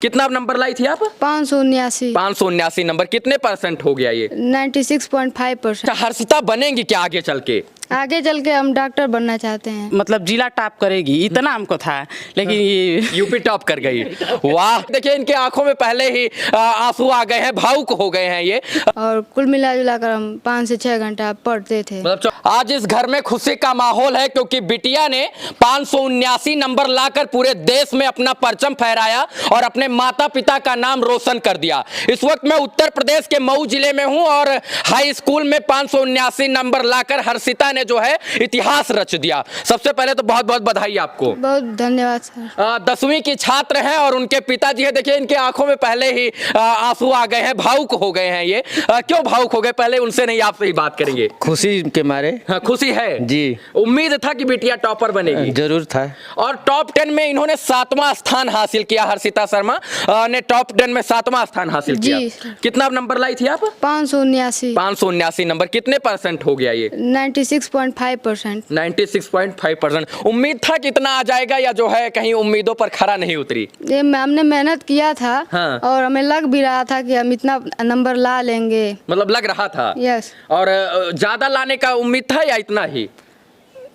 कितना नंबर लाई थी आप? 579। 579 नंबर। कितने परसेंट हो गया ये? 96.5%। हर्षिता बनेंगी क्या आगे चल के? आगे चल के हम डॉक्टर बनना चाहते हैं। मतलब जिला टॉप करेगी इतना हमको था, लेकिन ये यूपी टॉप कर गई। वाह, देखिए इनके आंखों में पहले ही आंसू आ गए हैं, भावुक हो गए हैं ये। और कुल मिला जुला कर हम 5 से 6 घंटा पढ़ते थे। मतलब आज इस घर में खुशी का माहौल है क्योंकि बिटिया ने 579 नंबर लाकर पूरे देश में अपना परचम फहराया और अपने माता पिता का नाम रोशन कर दिया। इस वक्त मैं उत्तर प्रदेश के मऊ जिले में हूं और हाई स्कूल में 579 नंबर लाकर हर्षिता ने जो है इतिहास रच दिया। सबसे पहले तो बहुत बहुत बधाई आपको। बहुत धन्यवाद सर। 10वीं की छात्र हैं और उनके पिताजी है, देखिए इनके आंखों में पहले ही आंसू आ गए हैं, भावुक हो गए हैं ये। क्यों भावुक हो गए? पहले उनसे नहीं, आपसे ही बात करेंगे। खुशी के मारे। हाँ, खुशी है जी। उम्मीद था कि बिटिया टॉपर बनेगी? जरूर था। और टॉप 10 में इन्होंने 7वां स्थान हासिल किया। हर्षिता शर्मा ने टॉप 10 में 7वां स्थान हासिल किया। कितना नंबर लाई थी आप? 579। 579 नंबर। कितने परसेंट हो गया ये? 96.5%। 96.5%। उम्मीद था कि इतना आ जाएगा या जो है कहीं उम्मीदों पर खरा नहीं उतरी? ये हमने मेहनत किया था। हाँ। और हमें लग भी रहा था कि हम इतना नंबर ला लेंगे। मतलब लग रहा था? यस। और ज्यादा लाने का उम्मीद था या इतना ही?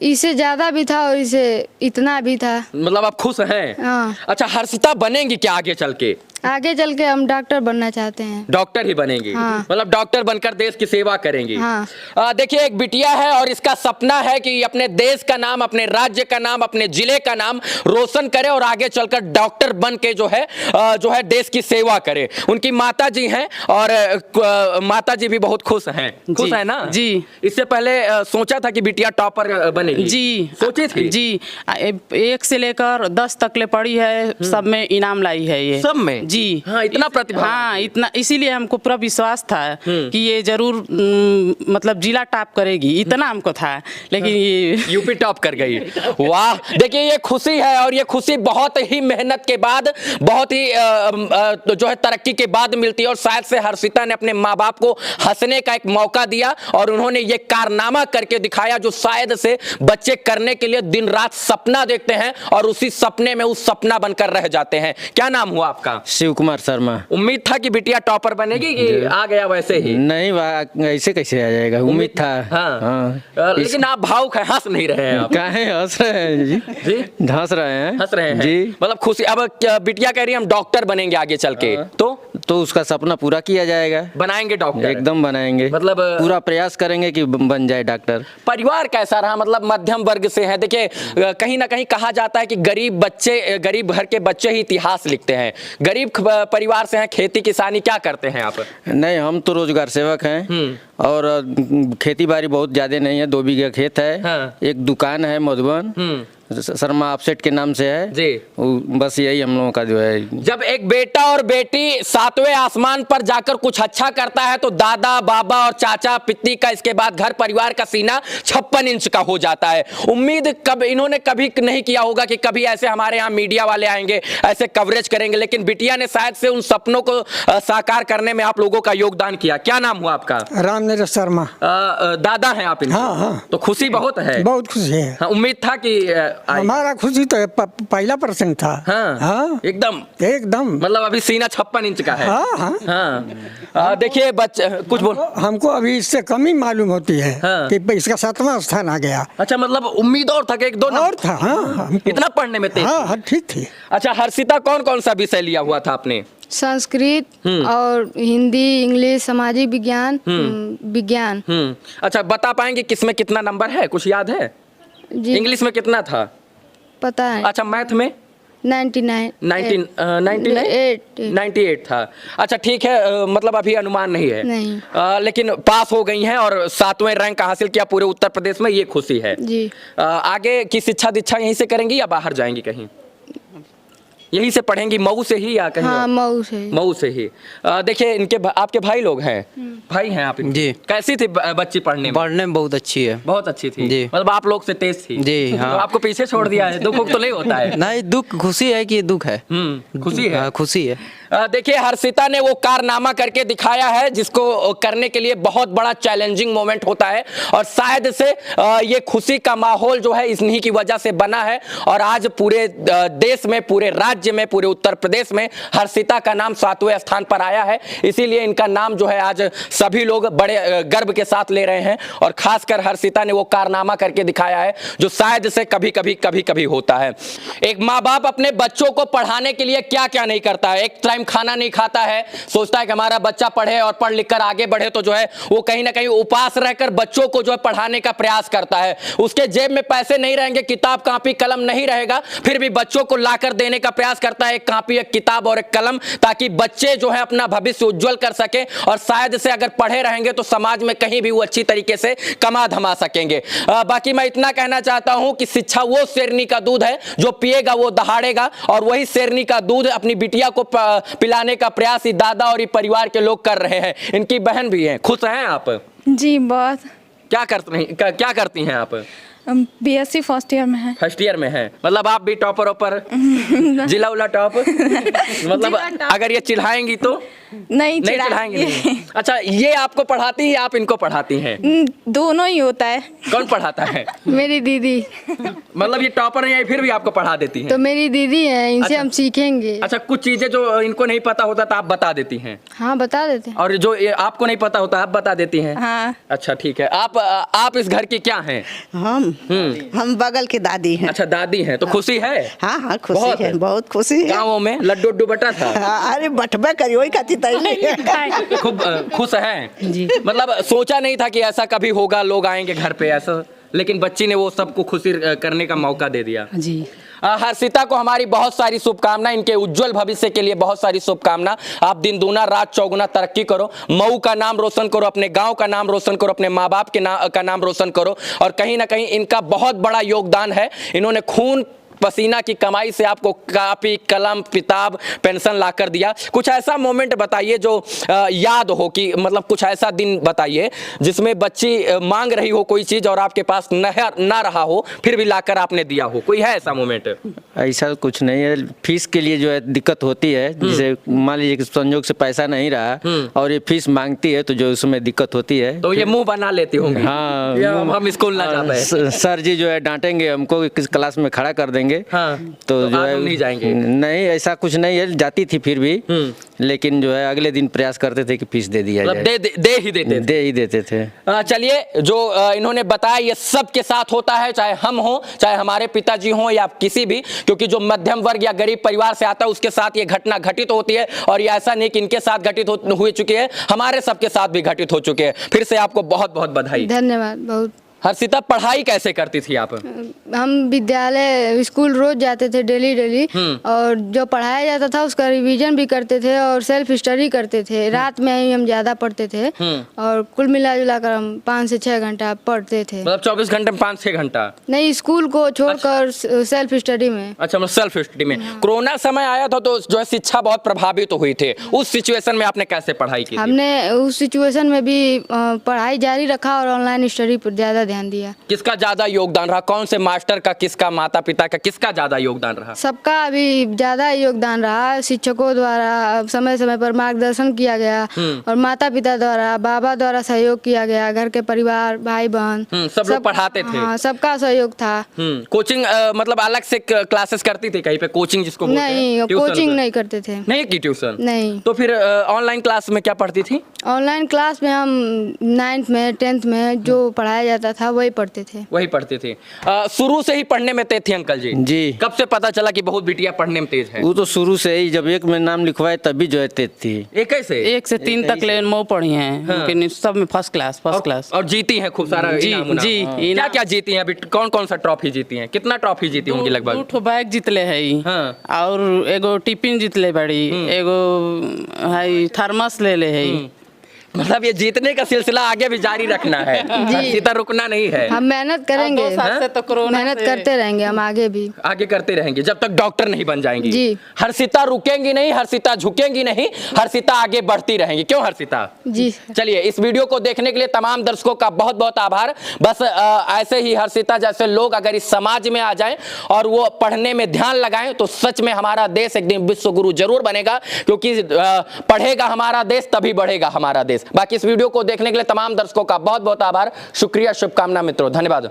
इससे ज्यादा भी था और इसे इतना भी था। मतलब आप खुश हैं? हाँ। अच्छा, हर्षिता बनेंगी क्या आगे चल के? आगे चल के हम डॉक्टर बनना चाहते हैं। डॉक्टर ही बनेंगी? हाँ। मतलब डॉक्टर बनकर देश की सेवा करेंगी? हाँ। देखिए एक बिटिया है और इसका सपना है कि अपने देश का नाम, अपने राज्य का नाम, अपने जिले का नाम रोशन करे और आगे चलकर डॉक्टर बन के जो है देश की सेवा करे। उनकी माता जी हैं और माता जी भी बहुत खुश हैं। खुश है ना? जी। इससे पहले सोचा था कि बिटिया टॉपर बनेगी? जी सोची थी? जी। 1 से लेकर 10 तक ले पढ़ी है, सब में इनाम लाई है ये। सब में? जी। हाँ, इतना प्रतिभा। हाँ, इतना, इसीलिए हमको पूरा विश्वास था कि ये जरूर मतलब जिला टॉप करेगी इतना हमको था, लेकिन ये यूपी टॉप कर गई। वाह, देखिए ये खुशी है और ये खुशी बहुत ही मेहनत के बाद, बहुत ही जो है तरक्की के बाद मिलती है। और शायद से हर्षिता ने अपने माँ बाप को हंसने का एक मौका दिया और उन्होंने ये कारनामा करके दिखाया जो शायद से बच्चे करने के लिए दिन रात सपना देखते हैं और उसी सपने में उस सपना बनकर रह जाते हैं। क्या नाम हुआ आपका? शिव कुमार शर्मा। उम्मीद था कि बिटिया टॉपर बनेगी कि आ गया वैसे ही? नहीं, ऐसे कैसे आ जाएगा, उम्मीद था। हाँ। हाँ। लेकिन आप भावुक हैं, हंस नहीं रहे हैं आप। काहे हंस रहे हैं जी? जी हंस रहे हैं। हंस रहे हैं जी। मतलब खुशी। अब बिटिया कह रही है हम डॉक्टर बनेंगे आगे चल के, तो उसका सपना पूरा किया जाएगा। बनाएंगे डॉक्टर? एकदम बनाएंगे। मतलब पूरा प्रयास करेंगे कि बन जाए डॉक्टर। परिवार कैसा रहा? मतलब मध्यम वर्ग से है। देखिए कहीं ना कहीं कहा जाता है कि गरीब घर के बच्चे ही इतिहास लिखते हैं। गरीब परिवार से हैं, खेती किसानी क्या करते हैं आप? नहीं, हम तो रोजगार सेवक हैं और खेती बाड़ी बहुत ज्यादा नहीं है, 2 बीघा खेत है। हाँ। एक दुकान है मधुबन, शर्मा ऑफसेट के नाम से है जी। बस यही हम लोगों का जो है। जब एक बेटा और बेटी 7वें आसमान पर जाकर कुछ अच्छा करता है तो दादा बाबा और चाचा पित्ती का, इसके बाद घर परिवार का सीना 56 इंच का हो जाता है। उम्मीद इन्होंने कभी नहीं किया होगा कि कभी ऐसे हमारे यहाँ मीडिया वाले आएंगे, ऐसे कवरेज करेंगे, लेकिन बिटिया ने शायद से उन सपनों को साकार करने में आप लोगों का योगदान किया। क्या नाम हुआ आपका? रामनीरज शर्मा। दादा हैं आप इनके? हाँ, हाँ। तो खुशी बहुत है? बहुत खुशी है। हाँ, उम्मीद था कि हमारा खुशी तो पहला % था। हाँ, हाँ, एकदम मतलब अभी सीना 56 इंच का है। हाँ, हाँ। हाँ। देखिए बच्चे कुछ बोल। हमको अभी इससे कम ही मालूम होती है। हाँ। कि इसका 7वां स्थान आ गया। अच्छा, मतलब उम्मीद और था कि 1-2 और था। हाँ, इतना पढ़ने में तेज? हाँ, ठीक थी। अच्छा, हर्षिता कौन कौन सा विषय लिया हुआ था आपने? संस्कृत और हिंदी, इंग्लिश, सामाजिक विज्ञान, विज्ञान। अच्छा, बता पाएंगे किसमें कितना नंबर है? कुछ याद है? जी। इंग्लिश में कितना था? पता है। अच्छा, मैथ में? 98 था। अच्छा ठीक है, मतलब अभी अनुमान नहीं है? नहीं। लेकिन पास हो गई हैं और 7वें रैंक हासिल किया पूरे उत्तर प्रदेश में, ये खुशी है जी। आगे की शिक्षा दीक्षा यहीं से करेंगी या बाहर जाएंगी कहीं? यहीं से पढ़ेंगी मऊ से ही या कहीं? हाँ, मऊ से। मऊ से ही। देखिए इनके आपके भाई लोग हैं? भाई हैं आप? जी। कैसी थी बच्ची पढ़ने में? पढ़ने में बहुत अच्छी है। बहुत अच्छी थी जी। मतलब आप लोग से तेज थी? जी, हाँ। तो आपको पीछे छोड़ दिया है, दुख तो नहीं होता है? नहीं, दुख खुशी है कि दुख है। खुशी है? खुशी है। देखिए हर्षिता ने वो कारनामा करके दिखाया है जिसको करने के लिए बहुत बड़ा चैलेंजिंग मोमेंट होता है और शायद से ये खुशी का माहौल जो है इन्हीं की वजह से बना है और आज पूरे देश में, पूरे राज्य में, पूरे उत्तर प्रदेश में हर्षिता का नाम 7वें स्थान पर आया है। इसीलिए इनका नाम जो है आज सभी लोग बड़े गर्व के साथ ले रहे हैं और खासकर हर्षिता ने वो कारनामा करके दिखाया है जो शायद से कभी कभी होता है। एक माँ बाप अपने बच्चों को पढ़ाने के लिए क्या क्या नहीं करता है। एक टाइम खाना नहीं खाता है, सोचता है कि हमारा बच्चा पढ़े और पढ़ लिख कर आगे बढ़े, तो जो है वो कहीं ना कहीं उपास रहकर बच्चों को जो है पढ़ाने का प्रयास करता है। उसके जेब में पैसे नहीं रहेंगे, किताब कापी कलम नहीं रहेगा, फिर भी बच्चों को लाकर देने का प्रयास करता है, एक कापी, एक किताब और एक कलम, ताकि बच्चे जो है अपना भविष्य उज्जवल कर सके और शायद से अगर पढ़े रहेंगे तो समाज में कहीं भी वो अच्छी तरीके से कमा धमा सकेंगे। बाकी मैं इतना कहना चाहता हूं कि शिक्षा वो शेरनी का दूध है जो पिएगा वो दहाड़ेगा और वही शेरनी का दूध अपनी बिटिया को पिलाने का प्रयास ये दादा और ये परिवार के लोग कर रहे हैं। इनकी बहन भी है। खुश हैं आप? जी बहुत। क्या करती हैं आप? बीएससी फर्स्ट ईयर में है। फर्स्ट ईयर में है, मतलब आप भी टॉपर ओपर जिला उला टॉप मतलब अगर ये चिढ़ाएंगी तो नहीं चिढ़ाएंगी नहीं। अच्छा, ये आपको पढ़ाती है, आप इनको पढ़ाती हैं? दोनों ही होता है। कौन पढ़ाता है? मेरी दीदी। मतलब ये टॉपर नहीं है फिर भी आपको पढ़ा देती हैं? तो मेरी दीदी है, इनसे अच्छा। हम सीखेंगे। अच्छा, कुछ चीजें जो इनको नहीं पता होता तो आप बता देती हैं? हाँ बता देते हैं। और जो आपको नहीं पता होता आप बता देती हैं? हाँ। अच्छा ठीक है। आप इस घर की क्या हैं? हम बगल की दादी हैं। अच्छा, दादी हैं। तो खुशी है? हाँ हाँ खुशी है, बहुत खुशी है। गाँवों में लड्डू उड्डू बटा था? हाँ, अरे बटबे करी वही खाती खूब खुश हैं जी। मतलब सोचा नहीं था कि ऐसा कभी होगा, लोग आएंगे घर पे ऐसा, लेकिन बच्ची ने वो सबको खुशी करने का मौका दे दिया जी। हर्षिता को हमारी बहुत सारी शुभकामना, इनके उज्जवल भविष्य के लिए बहुत सारी शुभकामना। आप दिन दूना रात चौगुना तरक्की करो, मऊ का नाम रोशन करो, अपने गांव का नाम रोशन करो, अपने माँ बाप का नाम रोशन करो और कहीं ना कहीं इनका बहुत बड़ा योगदान है। इन्होंने खून पसीना की कमाई से आपको कापी, कलम, किताब, पेंशन ला कर दिया। कुछ ऐसा मोमेंट बताइए जो याद हो, कि मतलब कुछ ऐसा दिन बताइए जिसमें बच्ची मांग रही हो कोई चीज और आपके पास ना रहा हो, फिर भी लाकर आपने दिया हो। कोई है ऐसा मोमेंट? ऐसा कुछ नहीं है। फीस के लिए जो है दिक्कत होती है, जैसे मान लीजिए कि संयोग से पैसा नहीं रहा और ये फीस मांगती है तो जो उसमें दिक्कत होती है तो ये मुंह बना लेती होंगी। हाँ, हम स्कूल ना जा पाए, सर जी जो है डांटेंगे हमको, किस क्लास में खड़ा कर देंगे। हाँ, तो जो आप है नहीं जाएंगे? नहीं, ऐसा कुछ नहीं है, जाती थी फिर भी, लेकिन जो है अगले दिन प्रयास करते थे कि फीस दे दिया जाए। दे ही देते थे। चलिए, जो इन्होंने बताया ये सब के साथ होता है, चाहे हम हो, चाहे हमारे पिताजी हो या किसी भी, क्योंकि जो मध्यम वर्ग या गरीब परिवार से आता है उसके साथ ये घटना घटित होती है और ये ऐसा नहीं कि इनके साथ घटित हो चुकी है, हमारे सबके साथ भी घटित हो चुके हैं। फिर से आपको बहुत बहुत बधाई। धन्यवाद बहुत। हर्षिता, पढ़ाई कैसे करती थी आप? हम विद्यालय स्कूल रोज जाते थे, डेली और जो पढ़ाया जाता था उसका रिवीजन भी करते थे और सेल्फ स्टडी करते थे। रात में ही हम ज्यादा पढ़ते थे और कुल मिला जुला कर हम 5 से 6 घंटा पढ़ते थे। मतलब 24 घंटे में 5-6 घंटा? नहीं, स्कूल को छोड़कर सेल्फ स्टडी में। अच्छा, मतलब सेल्फ स्टडी में। कोरोना समय आया था तो जो है शिक्षा बहुत प्रभावित तो हुई थी, उस सिचुएशन में आपने कैसे पढ़ाई की? हमने उस सिचुएशन में भी पढ़ाई जारी रखा और ऑनलाइन स्टडी पर ज्यादा ध्यान दिया। किसका ज्यादा योगदान रहा? कौन से मास्टर का, किसका, माता पिता का, किसका ज्यादा योगदान रहा? सबका अभी ज्यादा योगदान रहा। शिक्षकों द्वारा समय समय पर मार्गदर्शन किया गया और माता पिता द्वारा, बाबा द्वारा सहयोग किया गया, घर के परिवार, भाई बहन सब लोग पढ़ाते थे। हाँ, सबका सहयोग था। कोचिंग मतलब अलग से क्लासेस करती थी कहीं पे? कोचिंग जिसको बोलते हैं? नहीं, कोचिंग नहीं करते थे। नहीं की ट्यूशन? नहीं। तो फिर ऑनलाइन क्लास में क्या पढ़ती थी? ऑनलाइन क्लास में हम 9th में 10th में जो पढ़ाया जाता था वही पढ़ते थे। वही पढ़ते थे। शुरू से ही पढ़ने में तेज थे अंकल जी? जी। कब से पता चला कि बहुत बिटिया पढ़ने में तेज है? वो तो शुरू से ही, जब 1 में नाम लिखवाए तभी जो है तेज थी। 1 से 1 से 3 तक ले मऊ पढ़ी हैं, लेकिन सब में फर्स्ट क्लास। और जीती हैं खूब सारा जी इनाम उनाम। जी। क्या क्या जीती हैं अभी? कौन कौन सा ट्रॉफी जीती हैं? कितना ट्रॉफी जीती होंगी लगभग? 2 ठो बैग जीतले है और एगो टिफिन जीतले बड़ी, एगो हाई थर्मस ले है। मतलब ये जीतने का सिलसिला आगे भी जारी रखना है, हर्षिता रुकना नहीं है। हम मेहनत करेंगे, 2 साल से तो कोरोना मेहनत से- करते रहेंगे हम आगे भी। आगे करते रहेंगे जब तक डॉक्टर नहीं बन जाएंगी। जी। हर्षिता रुकेंगी नहीं, हर्षिता झुकेंगी नहीं, हर्षिता आगे बढ़ती रहेंगी। क्यों हर्षिता? जी चलिए, इस वीडियो को देखने के लिए तमाम दर्शकों का बहुत बहुत आभार। बस ऐसे ही हर्षिता जैसे लोग अगर इस समाज में आ जाएं और वो पढ़ने में ध्यान लगाएं तो सच में हमारा देश एक दिन विश्व गुरु जरूर बनेगा, क्योंकि पढ़ेगा हमारा देश तभी बढ़ेगा हमारा देश। बाकी इस वीडियो को देखने के लिए तमाम दर्शकों का बहुत बहुत आभार, शुक्रिया, शुभकामना मित्रों, धन्यवाद।